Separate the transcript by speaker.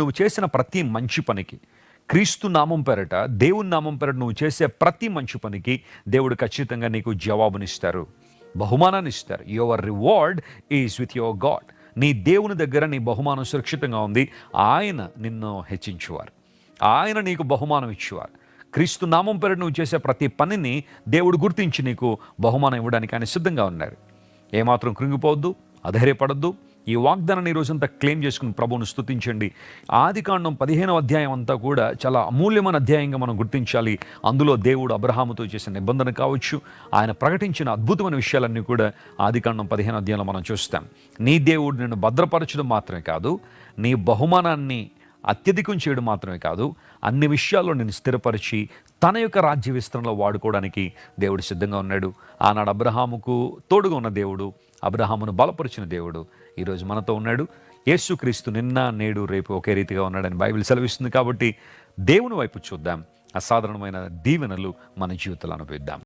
Speaker 1: నువ్వు చేసిన ప్రతి మంచి పనికి, క్రీస్తు నామం పేరట, దేవుని నామం పేరట నువ్వు చేసే ప్రతి మంచి పనికి దేవుడు ఖచ్చితంగా నీకు జవాబునిస్తారు, బహుమానాన్ని ఇస్తారు. Your reward is with your God. నీ దేవుని దగ్గర నీ బహుమానం సురక్షితంగా ఉంది. ఆయన నిన్ను హెచ్చించువారు, ఆయన నీకు బహుమానం ఇచ్చేవారు. క్రీస్తు నామం పేరట నువ్వు చేసే ప్రతి పనిని దేవుడు గుర్తించి నీకు బహుమానం ఇవ్వడానికి ఆయన సిద్ధంగా ఉన్నారు. ఏమాత్రం కృంగిపోవద్దు, అధైర్యపడద్దు. ఈ వాగ్దానాన్ని ఈ రోజంతా క్లెయిమ్ చేసుకుని ప్రభువును స్తుతించండి. ఆదికాండం 15వ అధ్యాయం అంతా కూడా చాలా అమూల్యమైన అధ్యాయంగా మనం గుర్తించాలి. అందులో దేవుడు అబ్రహాముతో చేసిన నిబంధన కావచ్చు, ఆయన ప్రకటించిన అద్భుతమైన విషయాలన్నీ కూడా ఆదికాండం 15వ అధ్యాయంలో మనం చూస్తాం. నీ దేవుడు నిన్ను భద్రపరచడం మాత్రమే కాదు, నీ బహుమానాన్ని అత్యధికం చేయడం మాత్రమే కాదు, అన్ని విషయాల్లో నేను స్థిరపరిచి తన యొక్క రాజ్య విస్తరణలో వాడుకోవడానికి దేవుడు సిద్ధంగా ఉన్నాడు. ఆనాడు అబ్రహాముకు తోడుగా ఉన్న దేవుడు, అబ్రహామును బలపరిచిన దేవుడు ఈరోజు మనతో ఉన్నాడు. యేసుక్రీస్తు నిన్న నేడు రేపు ఒకే రీతిగా ఉన్నాడని బైబిల్ సెలవిస్తుంది. కాబట్టి దేవుని వైపు చూద్దాం, అసాధారణమైన దీవెనలు మన జీవితంలో అనుభవిద్దాం.